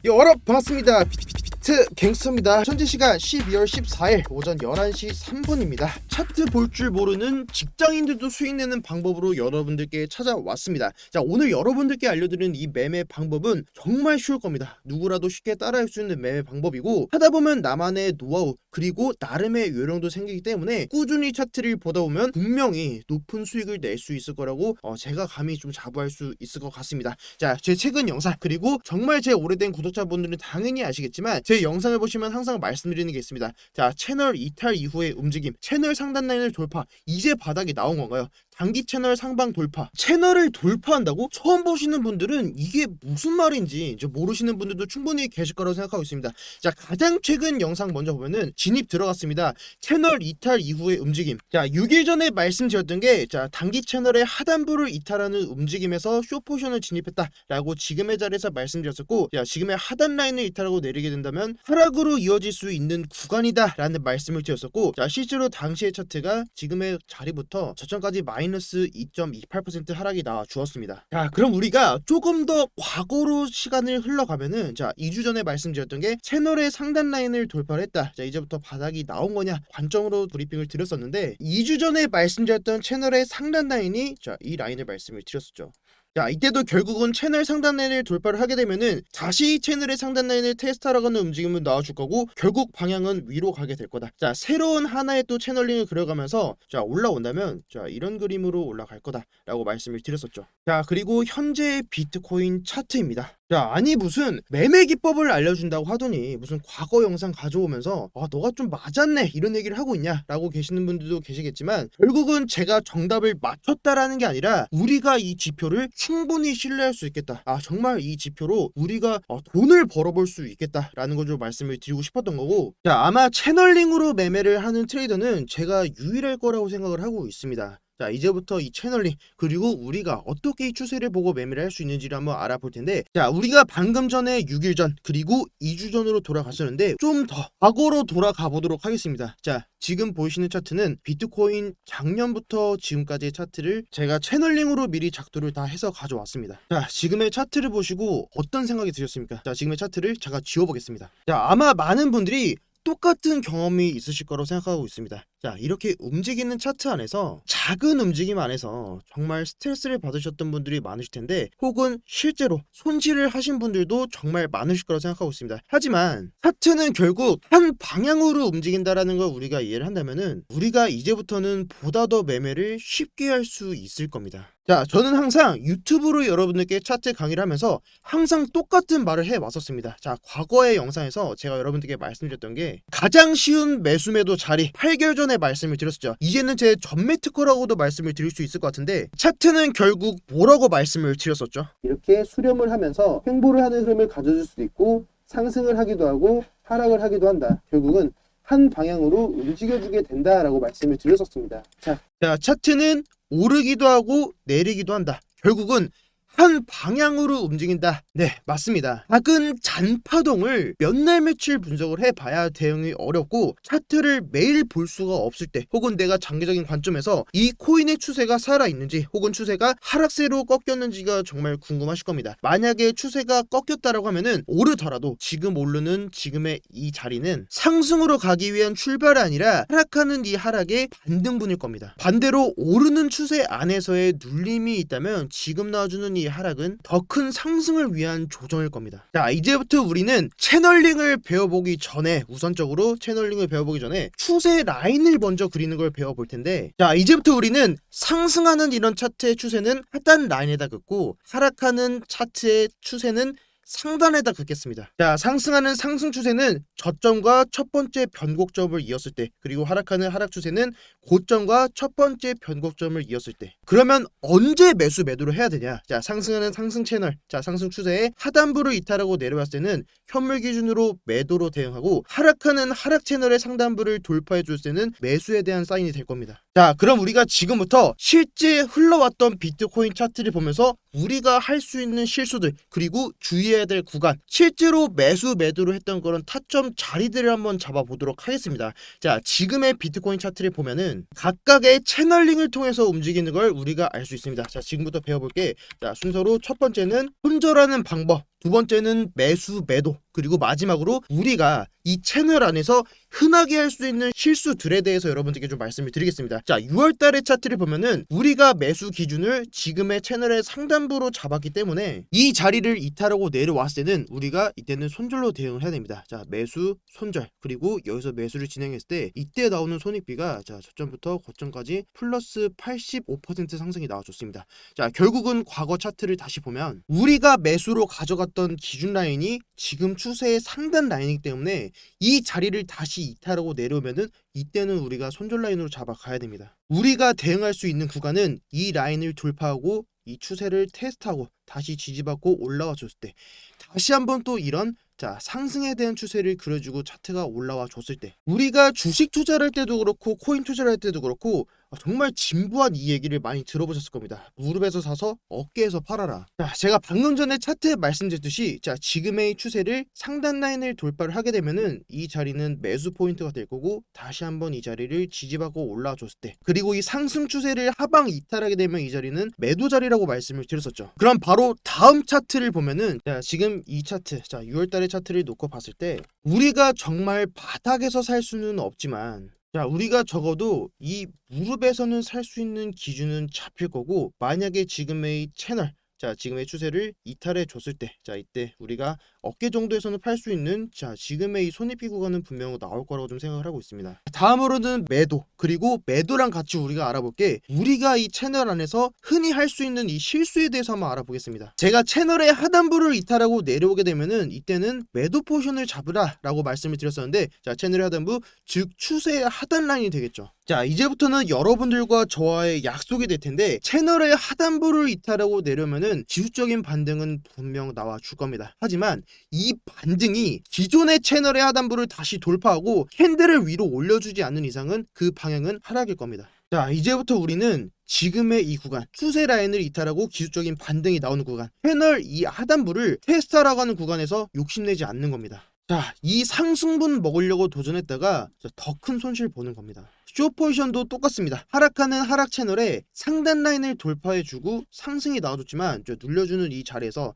여러분 반갑습니다. 비트 갱스터입니다. 현재 시간 12월 14일 오전 11시 3분입니다. 차트 볼 줄 모르는 직장인들도 수익 내는 방법으로 여러분들께 찾아왔습니다. 자, 오늘 여러분들께 알려드리는 이 매매 방법은 정말 쉬울 겁니다. 누구라도 쉽게 따라할 수 있는 매매 방법이고, 하다 보면 나만의 노하우 그리고 나름의 요령도 생기기 때문에 꾸준히 차트를 보다 보면 분명히 높은 수익을 낼 수 있을 거라고 제가 감히 좀 자부할 수 있을 것 같습니다. 자, 제 최근 영상 그리고 정말 제 오래된 구독자분들은 당연히 아시겠지만 제 영상을 보시면 항상 말씀드리는 게 있습니다. 자, 채널 이탈 이후의 움직임, 채널 상단 라인을 돌파, 이제 바닥이 나온 건가요? 단기 채널 상방 돌파, 채널을 돌파한다고? 처음 보시는 분들은 이게 무슨 말인지 이제 모르시는 분들도 충분히 계실 거라고 생각하고 있습니다. 자, 가장 최근 영상 먼저 보면은 진입 들어갔습니다. 채널 이탈 이후의 움직임. 자, 6일 전에 말씀드렸던 게, 자, 단기 채널의 하단부를 이탈하는 움직임에서 쇼포션을 진입했다라고 지금의 자리에서 말씀드렸었고, 자, 지금의 하단 라인을 이탈하고 내리게 된다면 하락으로 이어질 수 있는 구간이다라는 말씀을 드렸었고, 자, 실제로 당시의 차트가 지금의 자리부터 저점까지 마이너스 2.28% 하락이 나와 주었습니다. 자, 그럼 우리가 조금 더 과거로 시간을 흘러가면은, 자, 2주 전에 말씀드렸던 게 채널의 상단 라인을 돌파를 했다. 자, 이제부터 바닥이 나온 거냐 관점으로 브리핑을 드렸었는데, 2주 전에 말씀드렸던 채널의 상단 라인이, 자, 이 라인을 말씀을 드렸었죠. 자, 이때도 결국은 채널 상단 라인을 돌파를 하게 되면은 다시 채널의 상단 라인을 테스트하라는 움직임은 나와줄 거고, 결국 방향은 위로 가게 될 거다. 자, 새로운 하나의 또 채널링을 그려가면서, 자, 올라온다면, 자, 이런 그림으로 올라갈 거다 라고 말씀을 드렸었죠. 자, 그리고 현재의 비트코인 차트입니다. 자, 아니 무슨 매매 기법을 알려준다고 하더니 무슨 과거 영상 가져오면서 너가 좀 맞았네 이런 얘기를 하고 있냐 라고 계시는 분들도 계시겠지만, 결국은 제가 정답을 맞췄다라는 게 아니라 우리가 이 지표를 충분히 신뢰할 수 있겠다, 정말 이 지표로 우리가 돈을 벌어볼 수 있겠다라는 걸 좀 말씀을 드리고 싶었던 거고, 자, 아마 채널링으로 매매를 하는 트레이더는 제가 유일할 거라고 생각을 하고 있습니다. 자, 이제부터 이 채널링 그리고 우리가 어떻게 이 추세를 보고 매매를 할 수 있는지를 한번 알아볼 텐데, 자, 우리가 방금 전에 6일 전 그리고 2주 전으로 돌아갔었는데 좀 더 과거로 돌아가 보도록 하겠습니다. 자, 지금 보이시는 차트는 비트코인 작년부터 지금까지의 차트를 제가 채널링으로 미리 작도를 다 해서 가져왔습니다. 자, 지금의 차트를 보시고 어떤 생각이 드셨습니까? 자, 지금의 차트를 제가 지워보겠습니다. 자, 아마 많은 분들이 똑같은 경험이 있으실 거라고 생각하고 있습니다. 자, 이렇게 움직이는 차트 안에서, 작은 움직임 안에서 정말 스트레스를 받으셨던 분들이 많으실 텐데, 혹은 실제로 손실을 하신 분들도 정말 많으실 거라고 생각하고 있습니다. 하지만 차트는 결국 한 방향으로 움직인다라는 걸 우리가 이해를 한다면은 우리가 이제부터는 보다 더 매매를 쉽게 할 수 있을 겁니다. 자, 저는 항상 유튜브로 여러분들께 차트 강의를 하면서 항상 똑같은 말을 해왔었습니다. 자, 과거의 영상에서 제가 여러분들께 말씀드렸던 게, 가장 쉬운 매수매도 자리 8개월 전에 말씀을 드렸었죠. 이제는 제 전매 특허라고도 말씀을 드릴 수 있을 것 같은데, 차트는 결국 뭐라고 말씀을 드렸었죠? 이렇게 수렴을 하면서 횡보를 하는 흐름을 가져줄 수도 있고, 상승을 하기도 하고 하락을 하기도 한다. 결국은 한 방향으로 움직여주게 된다라고 말씀을 드렸었습니다. 자, 차트는 오르기도 하고 내리기도 한다. 결국은 한 방향으로 움직인다. 네, 맞습니다. 작은 잔파동을 몇 날 며칠 분석을 해봐야 대응이 어렵고, 차트를 매일 볼 수가 없을 때, 혹은 내가 장기적인 관점에서 이 코인의 추세가 살아있는지 혹은 추세가 하락세로 꺾였는지가 정말 궁금하실 겁니다. 만약에 추세가 꺾였다라고 하면은 오르더라도 지금 오르는 지금의 이 자리는 상승으로 가기 위한 출발이 아니라 하락하는 이 하락의 반등분일 겁니다. 반대로 오르는 추세 안에서의 눌림이 있다면 지금 나와주는 이 하락은 더 큰 상승을 위한 조정일 겁니다. 자, 이제부터 우리는 채널링을 배워보기 전에, 우선적으로 채널링을 배워보기 전에 추세 라인을 먼저 그리는 걸 배워볼 텐데, 자, 이제부터 우리는 상승하는 이런 차트의 추세는 하단 라인에다 긋고, 하락하는 차트의 추세는 상단에다 긋겠습니다. 자, 상승하는 상승 추세는 저점과 첫 번째 변곡점을 이었을 때, 그리고 하락하는 하락 추세는 고점과 첫 번째 변곡점을 이었을 때. 그러면 언제 매도를 해야 되냐? 자, 상승하는 상승 채널, 자, 상승 추세의 하단부를 이탈하고 내려왔을 때는 현물 기준으로 매도로 대응하고, 하락하는 하락 채널의 상단부를 돌파해 줄 때는 매수에 대한 사인이 될 겁니다. 자, 그럼 우리가 지금부터 실제 흘러왔던 비트코인 차트를 보면서 우리가 할 수 있는 실수들, 그리고 주의해야 될 구간, 실제로 매도를 했던 그런 타점 자리들을 한번 잡아보도록 하겠습니다. 자, 지금의 비트코인 차트를 보면은 각각의 채널링을 통해서 움직이는 걸 우리가 알 수 있습니다. 자, 지금부터 배워볼게. 자, 순서로 첫 번째는 손절하는 방법, 두 번째는 매수 매도, 그리고 마지막으로 우리가 이 채널 안에서 흔하게 할 수 있는 실수들에 대해서 여러분들께 좀 말씀을 드리겠습니다. 자, 6월달의 차트를 보면은 우리가 매수 기준을 지금의 채널의 상단부로 잡았기 때문에 이 자리를 이탈하고 내려왔을 때는 우리가 이때는 손절로 대응을 해야 됩니다. 자, 매수 손절, 그리고 여기서 매수를 진행했을 때 이때 나오는 손익비가 자, 저점부터 고점까지 플러스 85% 상승이 나와줬습니다. 자, 결국은 과거 차트를 다시 보면 우리가 매수로 가져갔던 기준 라인이 지금 추세의 상단 라인이기 때문에 이 자리를 다시 이탈하고 내려오면은 이때는 우리가 손절 라인으로 잡아가야 됩니다. 우리가 대응할 수 있는 구간은 이 라인을 돌파하고 이 추세를 테스트하고 다시 지지받고 올라와 줬을 때, 다시 한번 또 이런 자 상승에 대한 추세를 그려주고 차트가 올라와 줬을 때, 우리가 주식 투자를 할 때도 그렇고 코인 투자를 할 때도 그렇고 정말 진부한 이 얘기를 많이 들어보셨을 겁니다. 무릎에서 사서 어깨에서 팔아라. 자, 제가 방금 전에 차트에 말씀드렸듯이 자 지금의 추세를 상단 라인을 돌파를 하게 되면은 이 자리는 매수 포인트가 될 거고, 다시 한번 이 자리를 지지받고 올라와 줬을 때, 그리고 이 상승 추세를 하방 이탈하게 되면 이 자리는 매도 자리라고 말씀을 드렸었죠. 그럼 바로 다음 차트를 보면은 자 지금 이 차트, 자 6월달의 차트를 놓고 봤을 때 우리가 정말 바닥에서 살 수는 없지만 자 우리가 적어도 이 무릎에서는 살 수 있는 기준은 잡힐 거고, 만약에 지금의 채널 자 지금의 추세를 이탈해 줬을 때 자 이때 우리가 어깨 정도에서는 팔 수 있는 자 지금의 이 손익비 구간은 분명 나올 거라고 좀 생각을 하고 있습니다. 다음으로는 매도, 그리고 매도랑 같이 우리가 알아볼게, 우리가 이 채널 안에서 흔히 할 수 있는 이 실수에 대해서 한번 알아보겠습니다. 제가 채널의 하단부를 이탈하고 내려오게 되면은 이때는 매도 포션을 잡으라 라고 말씀을 드렸었는데, 자 채널의 하단부 즉 추세의 하단 라인이 되겠죠. 자 이제부터는 여러분들과 저와의 약속이 될 텐데, 채널의 하단부를 이탈하고 내려오면은 기술적인 반등은 분명 나와 줄 겁니다. 하지만 이 반등이 기존의 채널의 하단부를 다시 돌파하고 캔들을 위로 올려주지 않는 이상은 그 방향은 하락일 겁니다. 자 이제부터 우리는 지금의 이 구간, 추세 라인을 이탈하고 기술적인 반등이 나오는 구간, 채널 이 하단부를 테스트하라고 하는 구간에서 욕심내지 않는 겁니다. 자, 이 상승분 먹으려고 도전했다가 더 큰 손실 보는 겁니다. 숏 포지션도 똑같습니다. 하락하는 하락 채널에 상단 라인을 돌파해주고 상승이 나와줬지만 눌려주는 이 자리에서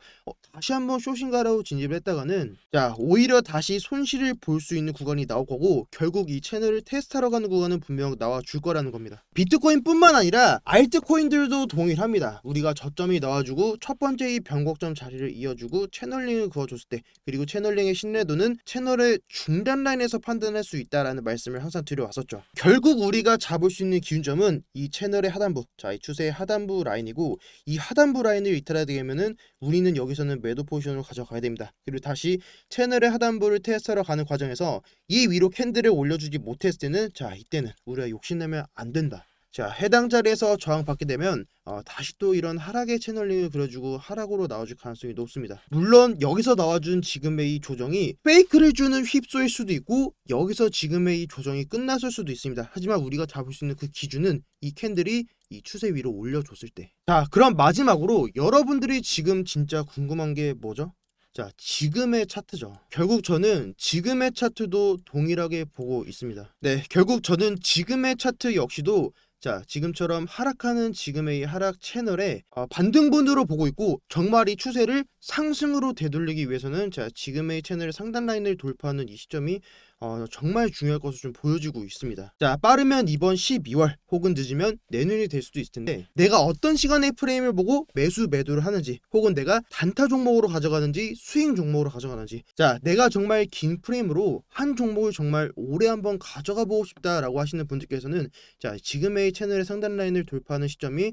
다시 한번 숏인가라고 진입을 했다가는 자 오히려 다시 손실을 볼 수 있는 구간이 나올 거고, 결국 이 채널을 테스트하러 가는 구간은 분명 나와줄 거라는 겁니다. 비트코인 뿐만 아니라 알트코인들도 동일합니다. 우리가 저점이 나와주고 첫 번째 이 변곡점 자리를 이어주고 채널링을 그어줬을 때, 그리고 채널링의 신뢰도는 채널의 중단 라인에서 판단할 수 있다라는 말씀을 항상 드려왔었죠. 결국 우리가 잡을 수 있는 기준점은 이 채널의 하단부, 자 이 추세의 하단부 라인이고, 이 하단부 라인을 이탈하게 되면은 우리는 여기서는 매도 포지션으로 가져가야 됩니다. 그리고 다시 채널의 하단부를 테스트하러 가는 과정에서 이 위로 캔들을 올려주지 못했을 때는 자 이때는 우리가 욕심내면 안 된다. 자 해당 자리에서 저항받게 되면 다시 또 이런 하락의 채널링을 그려주고 하락으로 나와줄 가능성이 높습니다. 물론 여기서 나와준 지금의 이 조정이 페이크를 주는 휩소일 수도 있고, 여기서 지금의 이 조정이 끝났을 수도 있습니다. 하지만 우리가 잡을 수 있는 그 기준은 이 캔들이 이 추세 위로 올려줬을 때. 자 그럼 마지막으로 여러분들이 지금 진짜 궁금한 게 뭐죠? 자 지금의 차트죠. 결국 저는 지금의 차트도 동일하게 보고 있습니다. 네, 결국 저는 지금의 차트 역시도 자 지금처럼 하락하는 지금의 하락 채널에 반등분으로 보고 있고, 정말 이 추세를 상승으로 되돌리기 위해서는 자 지금의 채널의 상단 라인을 돌파하는 이 시점이 정말 중요할 것을 좀 보여주고 있습니다. 자 빠르면 이번 12월 혹은 늦으면 내년이 될 수도 있을 텐데, 내가 어떤 시간의 프레임을 보고 매수 매도를 하는지, 혹은 내가 단타 종목으로 가져가는지 스윙 종목으로 가져가는지, 자 내가 정말 긴 프레임으로 한 종목을 정말 오래 한번 가져가 보고 싶다라고 하시는 분들께서는 자 지금의 채널의 상단 라인을 돌파하는 시점이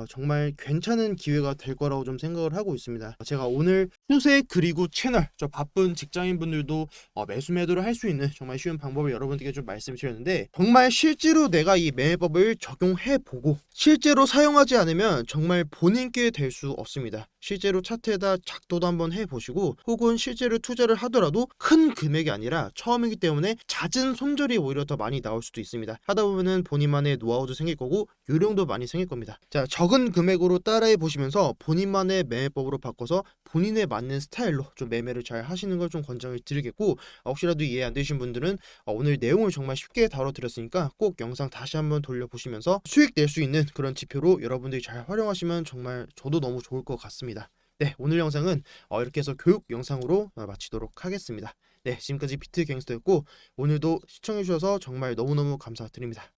정말 괜찮은 기회가 될 거라고 좀 생각을 하고 있습니다. 제가 오늘 추세 그리고 채널, 저 바쁜 직장인분들도 매수 매도를 할 수 있는 정말 쉬운 방법을 여러분들께 좀 말씀을 드렸는데, 정말 실제로 내가 이 매매법을 적용해보고 실제로 사용하지 않으면 정말 본인께 될 수 없습니다. 실제로 차트에다 작도도 한번 해보시고, 혹은 실제로 투자를 하더라도 큰 금액이 아니라 처음이기 때문에 잦은 손절이 오히려 더 많이 나올 수도 있습니다. 하다 보면은 본인만의 노하우도 생길 거고 요령도 많이 생길 겁니다. 자 적은 금액으로 따라해 보시면서 본인만의 매매법으로 바꿔서 본인에 맞는 스타일로 좀 매매를 잘 하시는 걸 좀 권장을 드리겠고, 혹시라도 이해 안 되신 분들은 오늘 내용을 정말 쉽게 다뤄드렸으니까 꼭 영상 다시 한번 돌려보시면서 수익 낼 수 있는 그런 지표로 여러분들이 잘 활용하시면 정말 저도 너무 좋을 것 같습니다. 네, 오늘 영상은 이렇게 해서 교육 영상으로 마치도록 하겠습니다. 네, 지금까지 비트 갱스터였고 오늘도 시청해주셔서 정말 너무너무 감사드립니다.